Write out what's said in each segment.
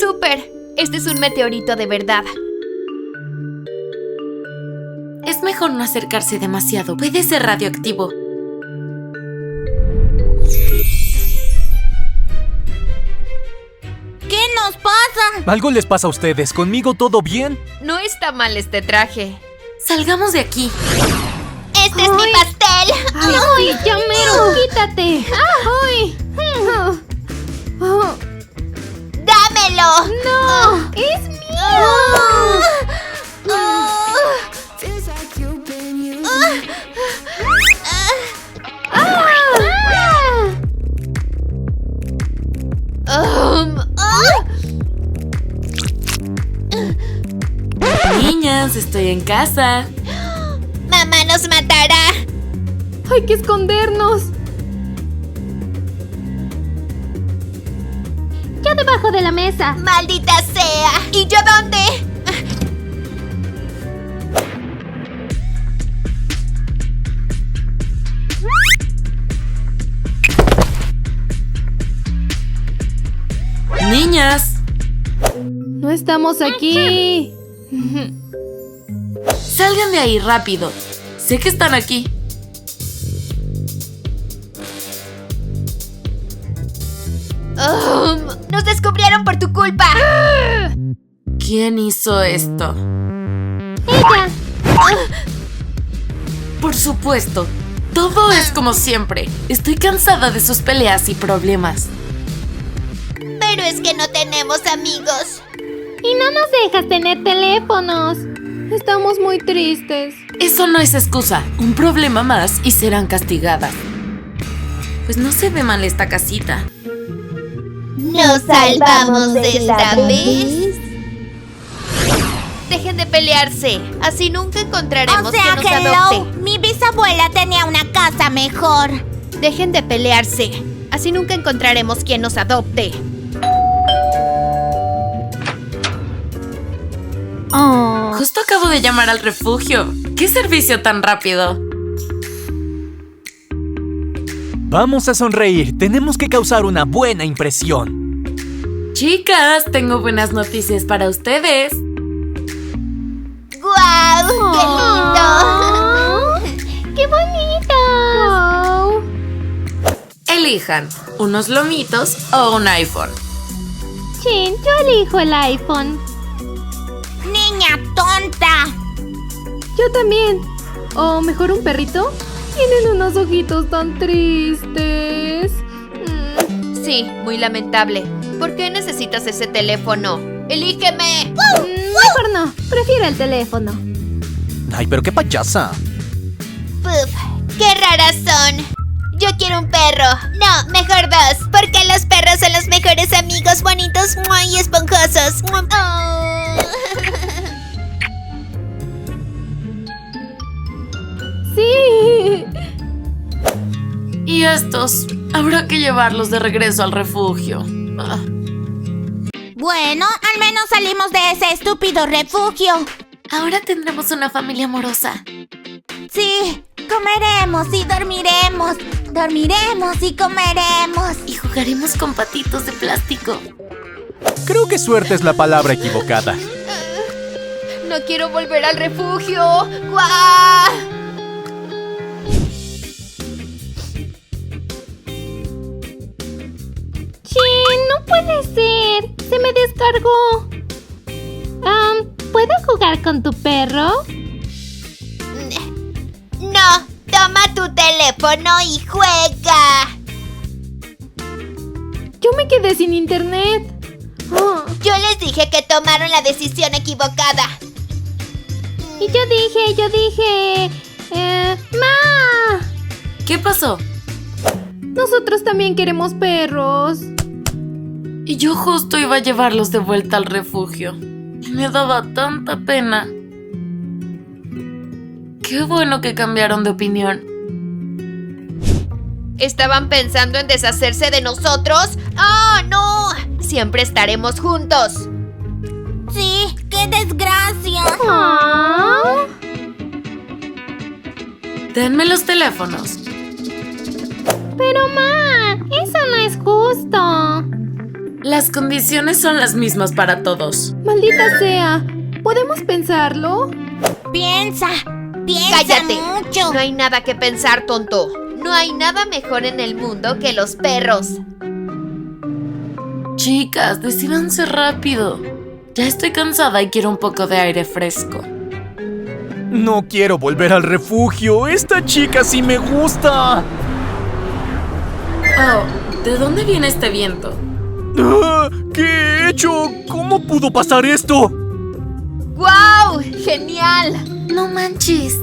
¡Súper! Este es un meteorito de verdad. Es mejor no acercarse demasiado. Puede ser radioactivo. ¿Qué nos pasa? ¿Algo les pasa a ustedes? ¿Conmigo todo bien? No está mal este traje. Salgamos de aquí. ¡Este es mi pastel! ¡Ay, ya mero! ¡Quítate! ¡Ay! ¡Dámelo! ¡No! ¡Es mío! Niñas, estoy en casa. ¡Mamá nos matará! ¡Hay que escondernos! Yo debajo de la mesa. ¡Maldita sea! ¿Y yo dónde? Niñas, No estamos aquí. salgan de ahí rápido. Sé que están aquí. ¡Nos descubrieron por tu culpa! ¿Quién hizo esto? ¡Ella! Por supuesto. Todo es como siempre. Estoy cansada de sus peleas y problemas. Pero es que no tenemos amigos. Y no nos dejas tener teléfonos. Estamos muy tristes. Eso no es excusa. Un problema más y serán castigadas. Pues no se ve mal esta casita. ¿Nos salvamos de esta vez? Dejen de pelearse. Así nunca encontraremos O sea quien nos que adopte. mi bisabuela tenía una casa mejor. Dejen de pelearse. Así nunca encontraremos quien nos adopte. Oh. Justo acabo de llamar al refugio. ¿Qué servicio tan rápido? Vamos a sonreír. Tenemos que causar una buena impresión. Chicas, tengo buenas noticias para ustedes. ¡Guau! ¡Qué lindo! Oh. ¡Qué bonito! Elijan unos lomitos o un iPhone. Chin, yo elijo el iPhone. ¡Niña tonta! Yo también. O mejor un perrito. Tienen unos ojitos tan tristes. Sí, muy lamentable. ¿Por qué necesitas ese teléfono? ¡Elígeme! Mejor no. Prefiero el teléfono. Ay, pero qué payasa. Puf, ¡qué raras son! Yo quiero un perro. No, mejor dos. Porque los perros son los mejores amigos, bonitos y esponjosos. Oh. Sí. Y estos, habrá que llevarlos de regreso al refugio. Ah. Bueno, al menos salimos de ese estúpido refugio. Ahora tendremos una familia amorosa. Sí, comeremos y dormiremos. Dormiremos y comeremos. Y jugaremos con patitos de plástico. Creo que suerte es la palabra equivocada. ¡No quiero volver al refugio! ¡Guau! Chin, no puede ser. Se me descargó. ¿Puedo jugar con tu perro? No, toma tu teléfono y juega. Yo me quedé sin internet. Oh, Yo les dije que tomaron la decisión equivocada. y yo dije... ¡Ma! ¿Qué pasó? Nosotros también queremos perros. Y yo justo iba a llevarlos de vuelta al refugio. Y me daba tanta pena. Qué bueno que cambiaron de opinión. ¿Estaban pensando en deshacerse de nosotros? ¡Oh, no! Siempre estaremos juntos. Sí, qué desgracia. Ah. Denme los teléfonos. Pero ma, eso no es justo. Las condiciones son las mismas para todos. Maldita sea. ¿Podemos pensarlo? Piensa ¡Cállate! mucho. No hay nada que pensar, tonto. No hay nada mejor en el mundo que los perros. Chicas, decídanse rápido. Ya estoy cansada y quiero un poco de aire fresco. No quiero volver al refugio. Esta chica sí me gusta. Oh, ¿de dónde viene este viento? Ah, ¿qué he hecho? ¿Cómo pudo pasar esto? ¡Guau! ¡Genial! No manches.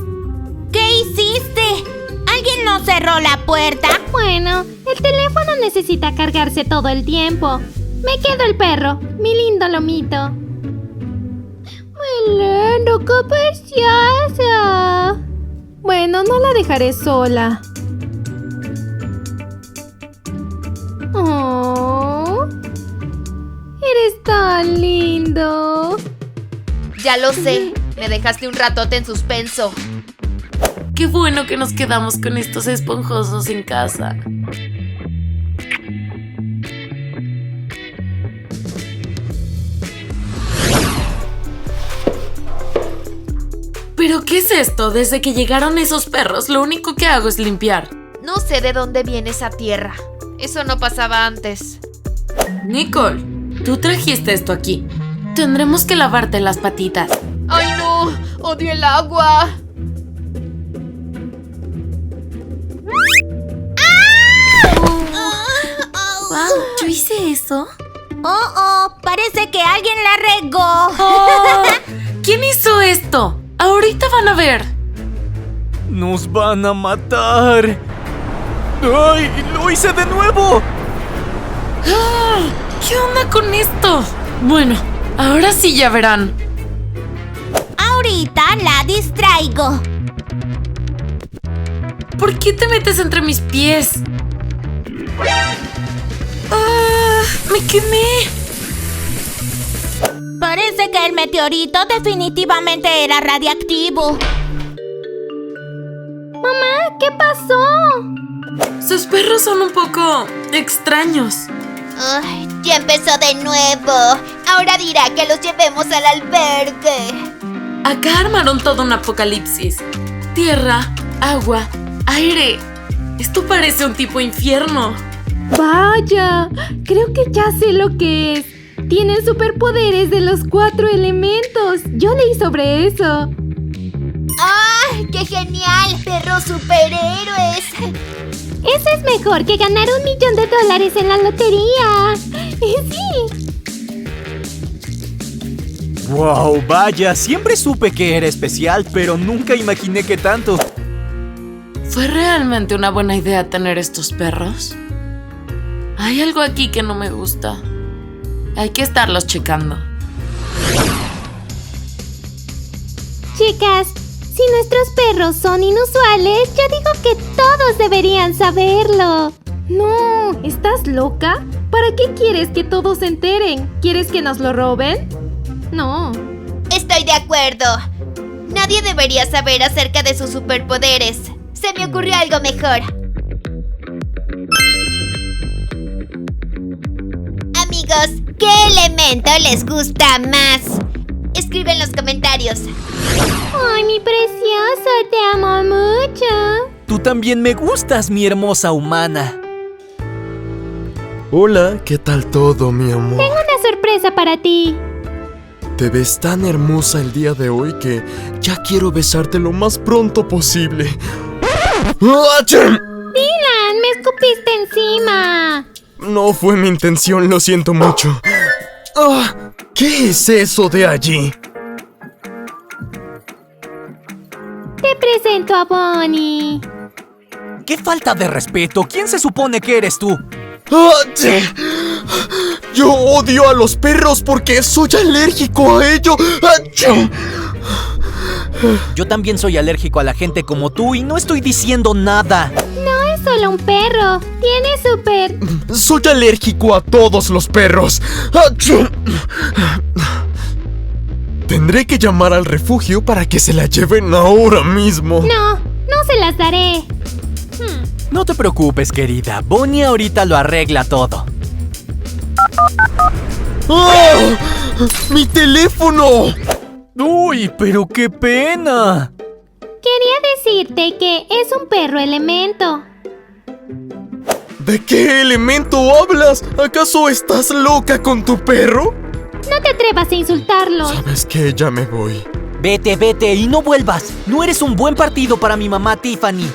¿Qué hiciste? ¿Alguien no cerró la puerta? Bueno, el teléfono necesita cargarse todo el tiempo. Me quedo el perro, mi lindo lomito. Muy lindo, qué preciosa. Bueno, no la dejaré sola. Oh, eres tan lindo. Ya lo sé. Me dejaste un ratote en suspenso. Qué bueno que nos quedamos con estos esponjosos en casa. ¿Pero qué es esto? Desde que llegaron esos perros, lo único que hago es limpiar. No sé de dónde viene esa tierra. Eso no pasaba antes. Nicole, tú trajiste esto aquí. Tendremos que lavarte las patitas. ¡Ay, no! ¡Odio el agua! Wow, ¿yo hice eso? Parece que alguien la regó. Oh, ¿quién hizo esto? Ahorita van a ver. Nos van a matar. ¡Ay! ¡Lo hice de nuevo! ¡Ay! ¿Qué onda con esto? Bueno, ahora sí ya verán. Ahorita la distraigo. ¿Por qué te metes entre mis pies? ¡Ah! ¡Me quemé! Parece que el meteorito definitivamente era radiactivo. Mamá, ¿qué pasó? Sus perros son un poco extraños. Ay, ya empezó de nuevo. Ahora dirá que los llevemos al albergue. Acá armaron todo un apocalipsis. Tierra, agua, aire. Esto parece un tipo infierno. Vaya, creo que ya sé lo que es. Tienen superpoderes de los 4 elementos. Yo leí sobre eso. ¡Ay, qué genial! ¡Perros superhéroes! Eso es mejor que ganar $1 millón en la lotería. Sí. ¡Wow! Vaya, siempre supe que era especial, pero nunca imaginé que tanto. ¿Fue realmente una buena idea tener estos perros? Hay algo aquí que no me gusta. Hay que estarlos checando. Chicas, si nuestros perros son inusuales, yo digo que todos deberían saberlo. No, ¿estás loca? ¿Para qué quieres que todos se enteren? ¿Quieres que nos lo roben? No. Estoy de acuerdo. Nadie debería saber acerca de sus superpoderes. Se me ocurrió algo mejor. Amigos, ¿qué elemento les gusta más? Escribe en los comentarios. Ay, mi precioso, te amo mucho. Tú también me gustas, mi hermosa humana. Hola, ¿qué tal todo, mi amor? Tengo una sorpresa para ti. Te ves tan hermosa el día de hoy que ya quiero besarte lo más pronto posible. ¡Acham! Dylan, me escupiste encima. No fue mi intención, lo siento mucho. Ah, ¿qué es eso de allí? Te presento a Bonnie. ¡Qué falta de respeto! ¿Quién se supone que eres tú? ¡Acham! Yo odio a los perros porque soy alérgico a ello. ¡Acham! Yo también soy alérgico a la gente como tú y no estoy diciendo nada. No es solo un perro. Tiene super... Soy alérgico a todos los perros. ¡Acham! Tendré que llamar al refugio para que se la lleven ahora mismo. No se las daré. No te preocupes, querida. Bonnie ahorita lo arregla todo. ¡Oh! ¡Mi teléfono! ¡Uy, pero qué pena! Quería decirte que es un perro elemento. ¿De qué elemento hablas? ¿Acaso estás loca con tu perro? No te atrevas a insultarlo. ¿Sabes qué? Ya me voy. Vete, vete y no vuelvas. No eres un buen partido para mi mamá Tiffany.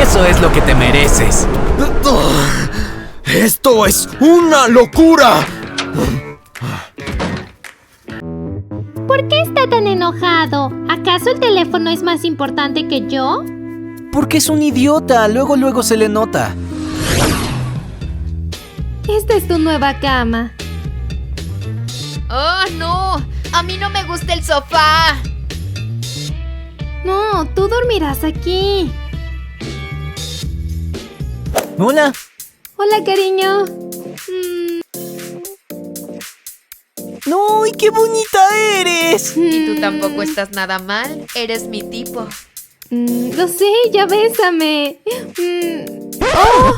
Eso es lo que te mereces. ¡Esto es una locura! ¿Por qué está tan enojado? ¿Acaso el teléfono es más importante que yo? Porque es un idiota. Luego se le nota. Esta es tu nueva cama. ¡Oh, no! A mí no me gusta el sofá. No, tú dormirás aquí. Hola. Hola, cariño. ¡No! ¡Y qué bonita eres! Y tú tampoco estás nada mal. Eres mi tipo. Lo sé, ya bésame. ¡Oh!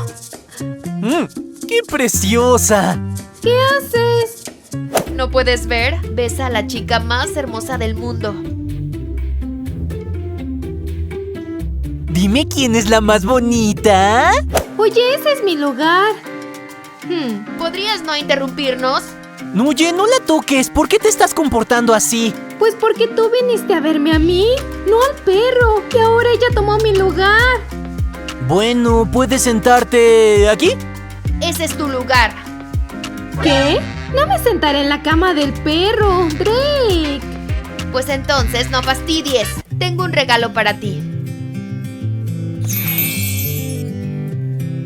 ¡Qué preciosa! ¿Qué haces? ¿No puedes ver? Besa a la chica más hermosa del mundo. Dime quién es la más bonita. Oye, ese es mi lugar. ¿Podrías no interrumpirnos? No, oye, no la toques. ¿Por qué te estás comportando así? Pues porque tú viniste a verme a mí, no al perro, que ahora ella tomó mi lugar. Bueno, ¿puedes sentarte aquí? Ese es tu lugar. ¿Qué? No me sentaré en la cama del perro, Drake. Pues entonces no fastidies. Tengo un regalo para ti.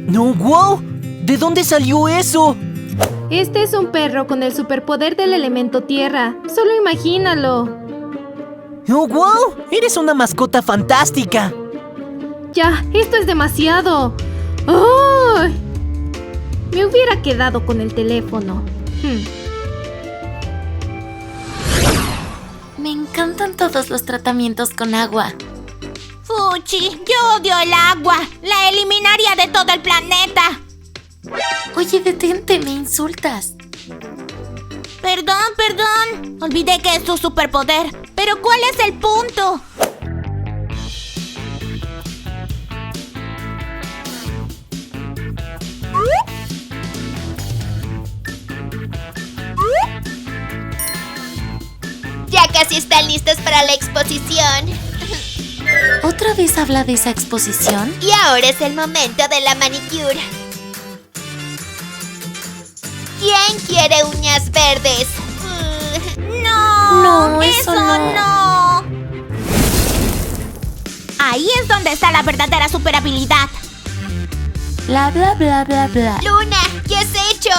¡No, wow! ¿De dónde salió eso? Este es un perro con el superpoder del elemento tierra. Solo imagínalo. ¡Oh, wow! ¡Eres una mascota fantástica! Ya, esto es demasiado. ¡Ay! Me hubiera quedado con el teléfono. Me encantan todos los tratamientos con agua. Fuchi, yo odio el agua. La eliminaría de todo el planeta. Oye, detente, me insultas. Perdón. Olvidé que es tu superpoder. Pero ¿cuál es el punto? Ya casi están listos para la exposición. ¿Otra vez habla de esa exposición? Y ahora es el momento de la manicure. ¿Quién quiere uñas verdes? No, eso no. Ahí es donde está la verdadera superhabilidad. Bla, bla, bla, bla, bla. Luna, ¿qué has hecho?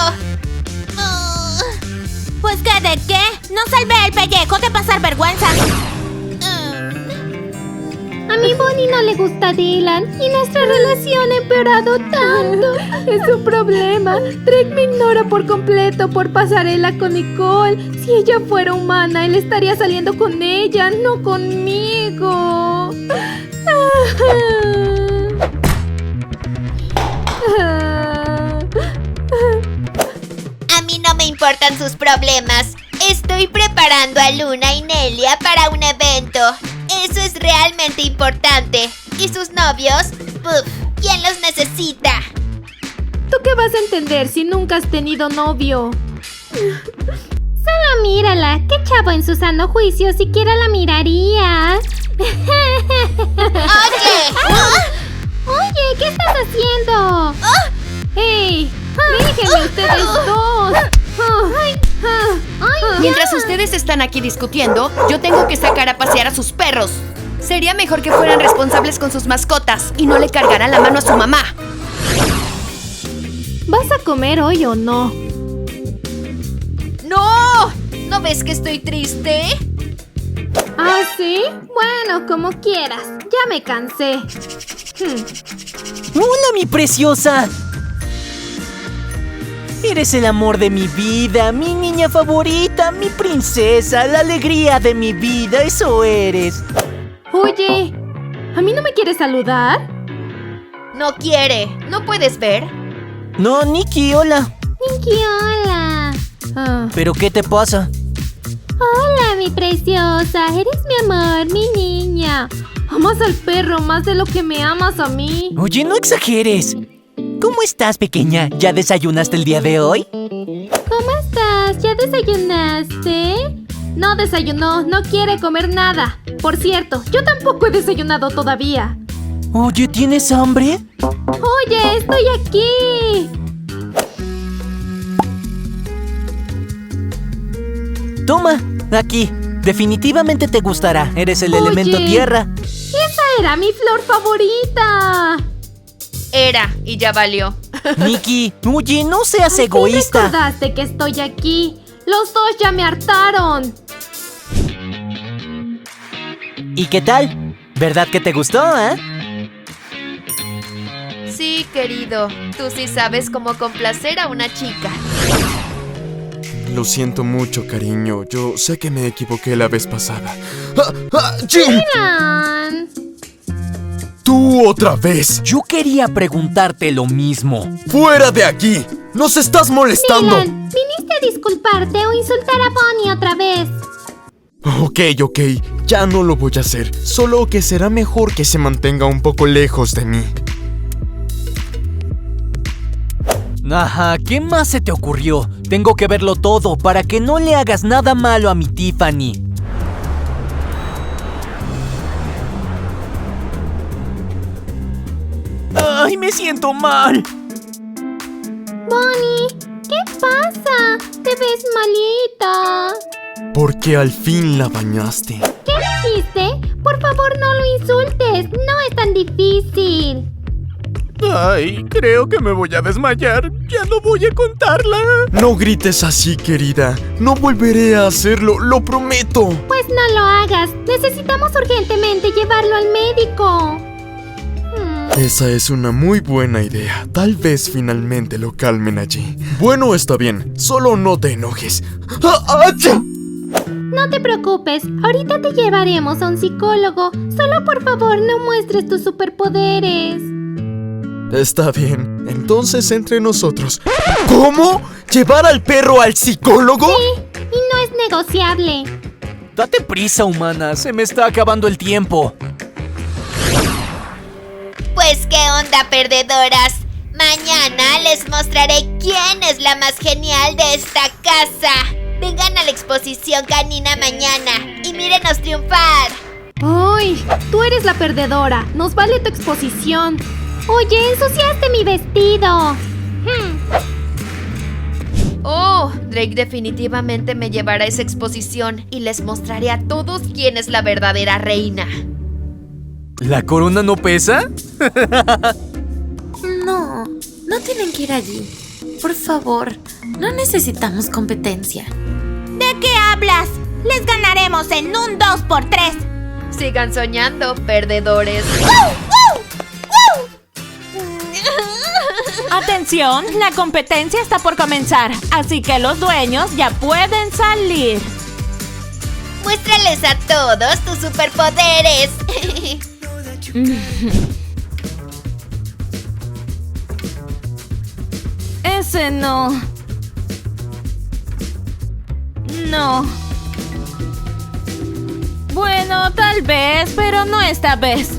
Pues ¿qué de qué? No salvé el pellejo de pasar vergüenza. A mi Bonnie no le gusta Dylan y nuestra relación ha empeorado tanto. Es un problema. Drake me ignora por completo por pasarela con Nicole. Si ella fuera humana, él estaría saliendo con ella, no conmigo. A mí no me importan sus problemas. Estoy preparando a Luna y Nelia para un evento. Eso es realmente importante. ¿Y sus novios? Puf, ¿quién los necesita? ¿Tú qué vas a entender si nunca has tenido novio? Solo mírala. ¿Qué chavo en su sano juicio siquiera la miraría? Oye, ¿qué estás haciendo? ¡Hey! ¡Déjenme ustedes dos! Mientras ustedes están aquí discutiendo, yo tengo que sacar a pasear a sus perros. Sería mejor que fueran responsables con sus mascotas y no le cargaran la mano a su mamá. ¿Vas a comer hoy o no? ¡No! ¿No ves que estoy triste? ¿Ah, sí? Bueno, como quieras. Ya me cansé. ¡Hola, mi preciosa! Eres el amor de mi vida, mi niña favorita, mi princesa, la alegría de mi vida, eso eres. Oye, ¿a mí no me quieres saludar? No quiere. ¿No puedes ver? No, Nikki, hola. Nikki, hola. ¿Pero qué te pasa? Hola, mi preciosa. Eres mi amor, mi niña. Amas al perro más de lo que me amas a mí. Oye, no exageres. ¿Cómo estás, pequeña? ¿Ya desayunaste el día de hoy? ¿Cómo estás? ¿Ya desayunaste? No desayunó, no quiere comer nada. Por cierto, yo tampoco he desayunado todavía. Oye, ¿tienes hambre? Oye, estoy aquí. Toma, aquí. Definitivamente te gustará. Eres el elemento Oye. tierra. Esa era mi flor favorita. Era, y ya valió. Nikki, oye, no seas Al fin egoísta. recordaste que estoy aquí. Los dos ya me hartaron. ¿Y qué tal? ¿Verdad que te gustó, Sí, querido. Tú sí sabes cómo complacer a una chica. Lo siento mucho, cariño. Yo sé que me equivoqué la vez pasada. ¡Jim! Miran. ¡Tú otra vez! Yo quería preguntarte lo mismo. ¡Fuera de aquí! ¡Nos estás molestando! Miran, ¿viniste a disculparte o insultar a Bonnie otra vez? Ok. Ya no lo voy a hacer. Solo que será mejor que se mantenga un poco lejos de mí. Ajá, ¿qué más se te ocurrió? Tengo que verlo todo para que no le hagas nada malo a mi Tiffany. ¡Ay, me siento mal! Bonnie, ¿qué pasa? Te ves malita. Porque al fin la bañaste. ¿Qué dijiste? Por favor, no lo insultes. No es tan difícil. ¡Ay, creo que me voy a desmayar! ¡Ya no voy a contarla! No grites así, querida. No volveré a hacerlo, lo prometo. Pues no lo hagas. Necesitamos urgentemente llevarlo al médico. Esa es una muy buena idea. Tal vez finalmente lo calmen allí. Bueno, está bien. Solo no te enojes. ¡Acha! No te preocupes. Ahorita te llevaremos a un psicólogo. Solo por favor no muestres tus superpoderes. Está bien. Entonces entre nosotros. ¿Cómo? ¿Llevar al perro al psicólogo? Sí, y no es negociable. Date prisa, humana. Se me está acabando el tiempo. Pues qué onda, perdedoras. Mañana les mostraré quién es la más genial de esta casa. Vengan a la exposición canina mañana y mírenos triunfar. ¡Ay! Tú eres la perdedora. Nos vale tu exposición. Oye, ensuciaste mi vestido. Oh, Drake definitivamente me llevará a esa exposición y les mostraré a todos quién es la verdadera reina. ¿La corona no pesa? No tienen que ir allí. Por favor, no necesitamos competencia. ¿De qué hablas? Les ganaremos en un 2x3. Sigan soñando, perdedores. Atención, la competencia está por comenzar, así que los dueños ya pueden salir. Muéstrales a todos tus superpoderes. Ese no. No. Bueno, tal vez, pero no esta vez.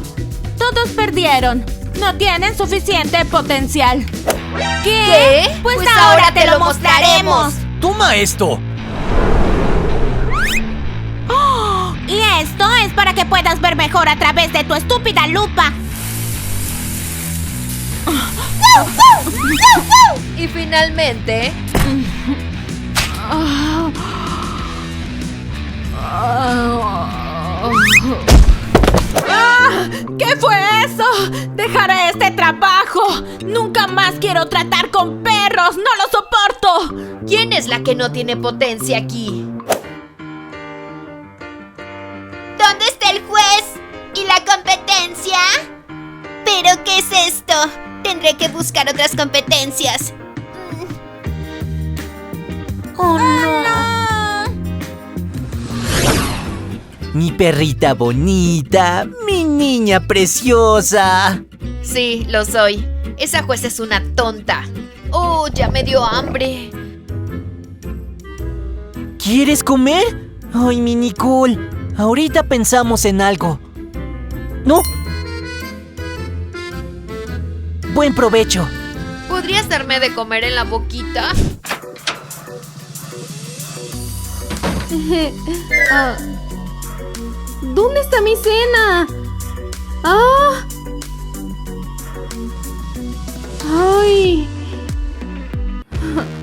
Todos perdieron. No tienen suficiente potencial. ¿Qué? Pues ahora te lo mostraremos. ¡Toma esto! Y esto es para que puedas ver mejor a través de tu estúpida lupa. Y finalmente, ¿Qué fue eso? Dejaré este trabajo. Nunca más quiero tratar con perros. No lo soporto. ¿quién es la que no tiene potencia aquí? ¿Dónde está el juez? ¿Y la competencia? ¿Pero qué es esto? Tendré que buscar otras competencias. Oh, no. Mi perrita bonita, mi niña preciosa. Sí, lo soy. Esa jueza es una tonta. Oh, ya me dio hambre. ¿Quieres comer? Ay, mi Nicole, ahorita pensamos en algo. ¿No? Buen provecho. ¿Podrías darme de comer en la boquita? ¿Dónde está mi cena? ¡Ah! ¡Ay!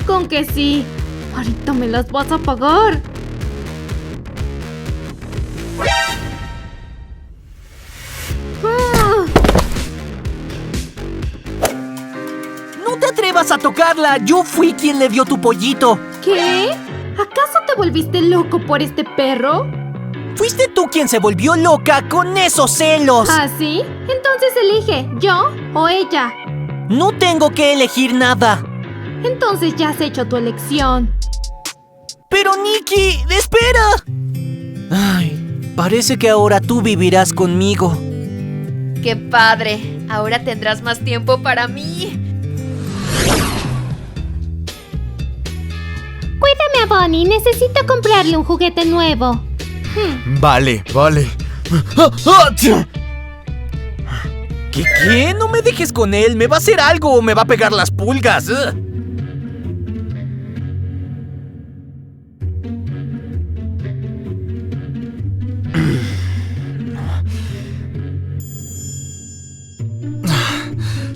Con que sí. Ahorita me las vas a pagar. No te atrevas a tocarla. Yo fui quien le dio tu pollito. ¿Qué? ¿Acaso te volviste loco por este perro? Fuiste tú quien se volvió loca con esos celos. ¿Ah, sí? Entonces elige, ¿yo o ella? No tengo que elegir nada. Entonces ya has hecho tu elección. Pero Nikki, espera. Ay, parece que ahora tú vivirás conmigo. ¡Qué padre! Ahora tendrás más tiempo para mí. Cuídame a Bonnie, necesito comprarle un juguete nuevo. Vale. ¿Qué? No me dejes con él. Me va a hacer algo o me va a pegar las pulgas.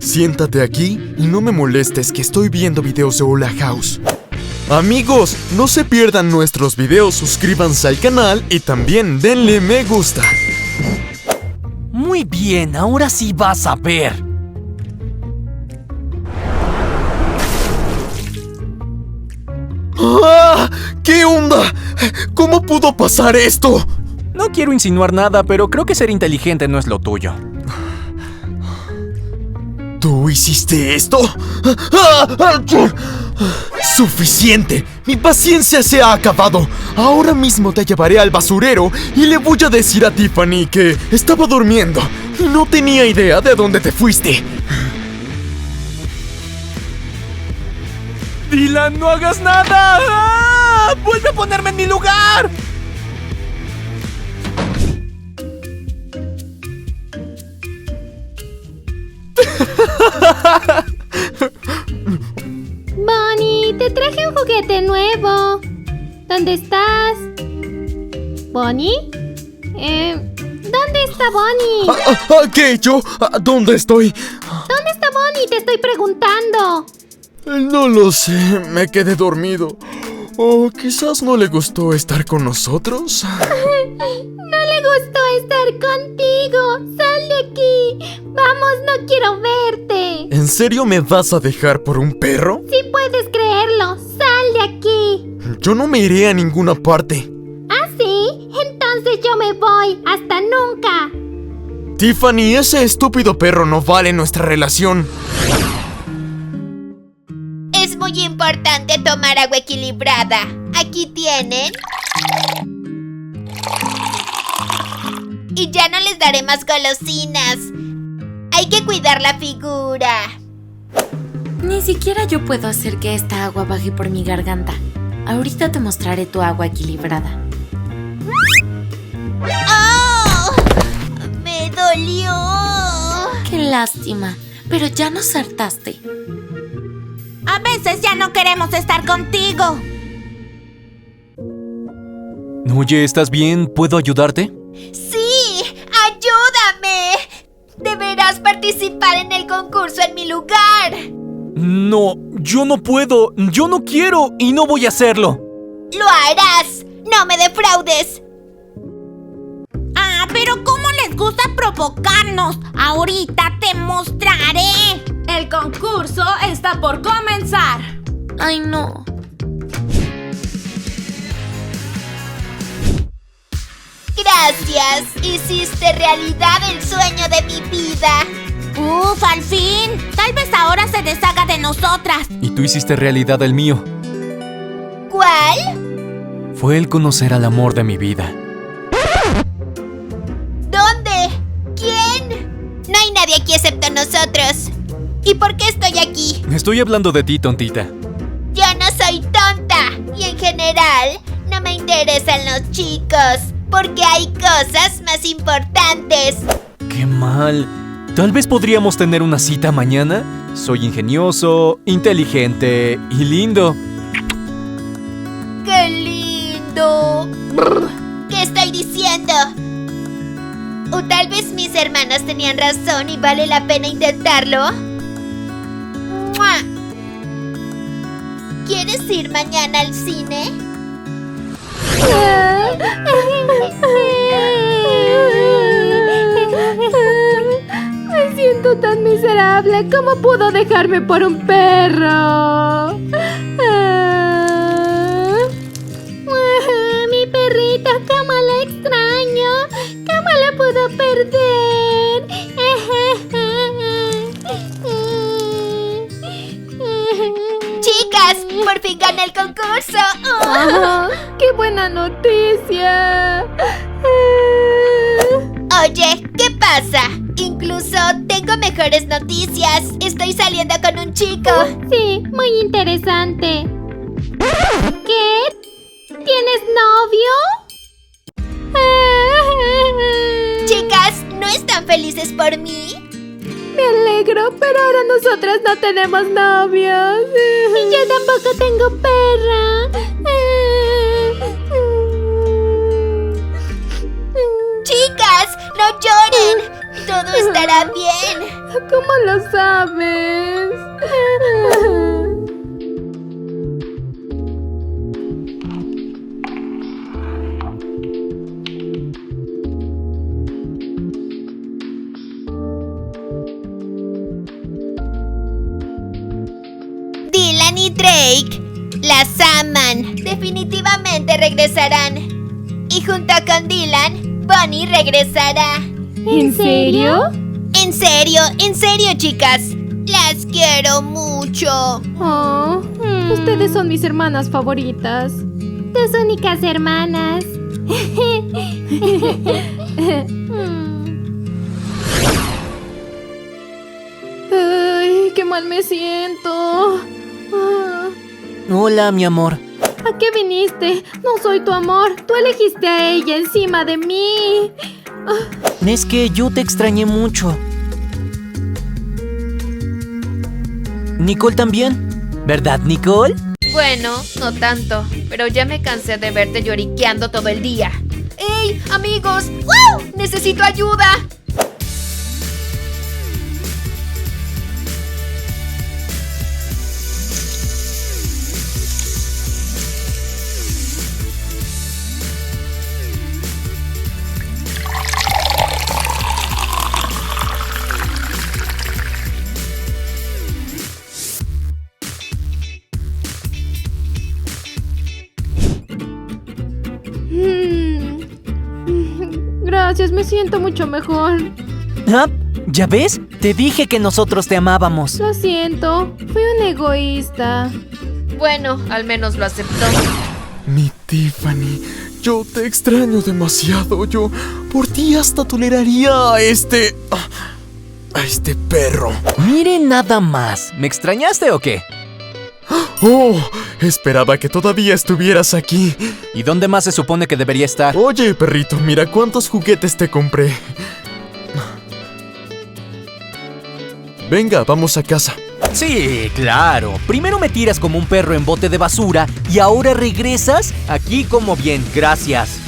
Siéntate aquí y no me molestes que estoy viendo videos de Hola House. Amigos, no se pierdan nuestros videos, suscríbanse al canal y también denle me gusta. Muy bien, ahora sí vas a ver. ¡Ah! ¿Qué onda? ¿Cómo pudo pasar esto? No quiero insinuar nada, pero creo que ser inteligente no es lo tuyo. ¿Tú hiciste esto? ¡Suficiente! Mi paciencia se ha acabado. Ahora mismo te llevaré al basurero y le voy a decir a Tiffany que estaba durmiendo y no tenía idea de dónde te fuiste. ¡Dylan, no hagas nada! ¡Ah! ¡Vuelve a ponerme en mi lugar! Bonnie, te traje un juguete nuevo. ¿Dónde estás? ¿Bonnie? ¿Dónde está Bonnie? ¿Qué? ¿Yo? ¿Dónde estoy? ¿Dónde está Bonnie? Te estoy preguntando. No lo sé, me quedé dormido. O quizás no le gustó estar con nosotros. No le gustó estar contigo. Sal de aquí. Vamos, no quiero verte. ¿En serio me vas a dejar por un perro? Si puedes creerlo, sal de aquí. Yo no me iré a ninguna parte. ¿Ah, sí? Entonces yo me voy. Hasta nunca. Tiffany, ese estúpido perro no vale nuestra relación. Es muy importante tomar agua equilibrada. Aquí tienen. Y ya no les daré más golosinas. Hay que cuidar la figura. Ni siquiera yo puedo hacer que esta agua baje por mi garganta. Ahorita te mostraré tu agua equilibrada. ¡Oh! ¡Me dolió! ¡Qué lástima! Pero ya nos hartaste. A veces ya no queremos estar contigo. Oye, ¿estás bien? ¿Puedo ayudarte? ¡Sí! ¡Ayúdame! Deberás participar en el concurso en mi lugar. No, yo no puedo, yo no quiero y no voy a hacerlo. ¡Lo harás! ¡No me defraudes! Ah, pero ¿cómo les gusta provocarnos? Ahorita te mostraré. El concurso está por comenzar. ¡Ay, no! Gracias. Hiciste realidad el sueño de mi vida. ¡Uf, al fin! Tal vez ahora se deshaga de nosotras. Y tú hiciste realidad el mío. ¿Cuál? Fue el conocer al amor de mi vida. aquí excepto nosotros. ¿Y por qué estoy aquí? Estoy hablando de ti, tontita. Yo no soy tonta. Y en general, no me interesan los chicos. Porque hay cosas más importantes. ¡Qué mal! Tal vez podríamos tener una cita mañana. Soy ingenioso, inteligente y lindo. ¡Qué lindo! ¿Qué estoy diciendo? O tal vez mis hermanas tenían razón y vale la pena intentarlo. ¡Mua! ¿Quieres ir mañana al cine? Me siento tan miserable. ¿Cómo pudo dejarme por un perro? Mi perrita, cómo la extraño. ¿Cómo la puedo perder? Chicas, por fin gané el concurso. Oh, ¡qué buena noticia! Oye, ¿qué pasa? Incluso tengo mejores noticias. Estoy saliendo con un chico. Sí, muy interesante. ¿Qué? ¿Tienes novio? Chicas, ¿no están felices por mí? Me alegro, pero ahora nosotras no tenemos novios. Y yo tampoco tengo perra. Chicas, no lloren. Todo estará bien. ¿Cómo lo sabes? Dylan y Drake las aman. Definitivamente regresarán. Y junto con Dylan, Bonnie regresará. ¿En serio? En serio, chicas. Las quiero mucho. Oh, ustedes son mis hermanas favoritas. Tus únicas hermanas. Ay, qué mal me siento. Hola, mi amor. ¿A qué viniste? No soy tu amor. Tú elegiste a ella encima de mí. Es que yo te extrañé mucho. Nicole también. ¿Verdad, Nicole? Bueno, no tanto, pero ya me cansé de verte lloriqueando todo el día. ¡Ey, amigos! ¡Wow! ¡Necesito ayuda! Gracias, me siento mucho mejor. ¿Ah? ¿Ya ves? Te dije que nosotros te amábamos. Lo siento, fui un egoísta. Bueno, al menos lo aceptó. Mi Tiffany, yo te extraño demasiado. Yo por ti hasta toleraría a este perro. Miren nada más. ¿Me extrañaste o qué? Oh, esperaba que todavía estuvieras aquí. ¿Y dónde más se supone que debería estar? Oye, perrito, mira cuántos juguetes te compré. Venga, vamos a casa. Sí, claro. Primero me tiras como un perro en bote de basura y ahora regresas aquí como bien. Gracias.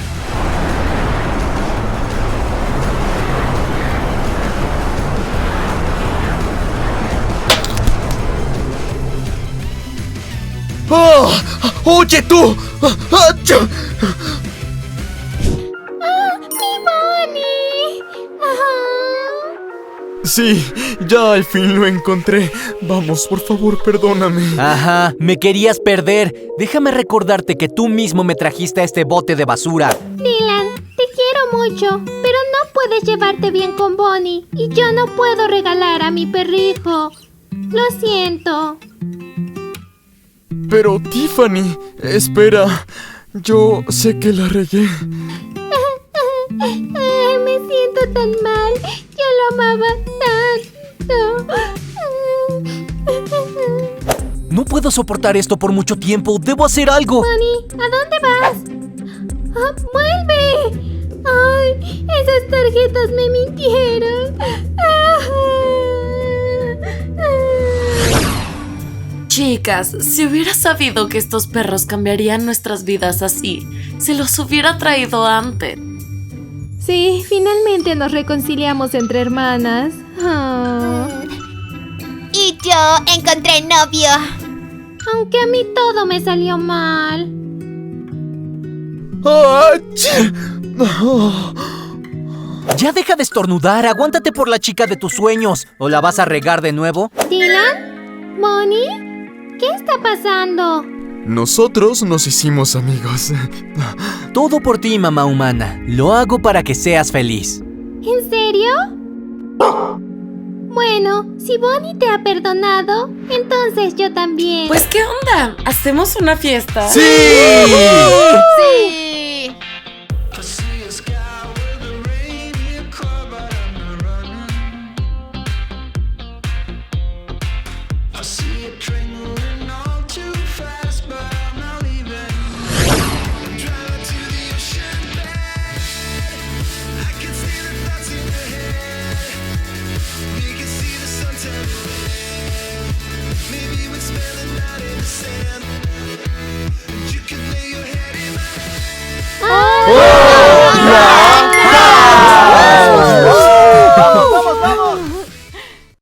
¡Oh! ¡Oye tú! ¡Achú! ¡Mi Bonnie! Sí, ya al fin lo encontré. Vamos, por favor, perdóname. Ajá, me querías perder. Déjame recordarte que tú mismo me trajiste a este bote de basura. Dylan, te quiero mucho, pero no puedes llevarte bien con Bonnie. Y yo no puedo regalar a mi perrijo. Lo siento. Pero, Tiffany, espera. Yo sé que la regué. Me siento tan mal. Yo lo amaba tanto. No puedo soportar esto por mucho tiempo. Debo hacer algo. Bonnie, ¿a dónde vas? ¡Ah, ¡vuelve! ¡Ay! Esas tarjetas me mintieron. Chicas, si hubiera sabido que estos perros cambiarían nuestras vidas así, se los hubiera traído antes. Sí, finalmente nos reconciliamos entre hermanas. Y yo encontré novio. Aunque a mí todo me salió mal. Ya deja de estornudar. Aguántate por la chica de tus sueños. ¿O la vas a regar de nuevo? ¿Dylan? ¿Bonnie? ¿Qué está pasando? Nosotros nos hicimos amigos. Todo por ti, mamá humana. Lo hago para que seas feliz. ¿En serio? Bueno, si Bonnie te ha perdonado, entonces yo también. Pues, ¿qué onda? ¿Hacemos una fiesta? ¡Sí! ¡Sí!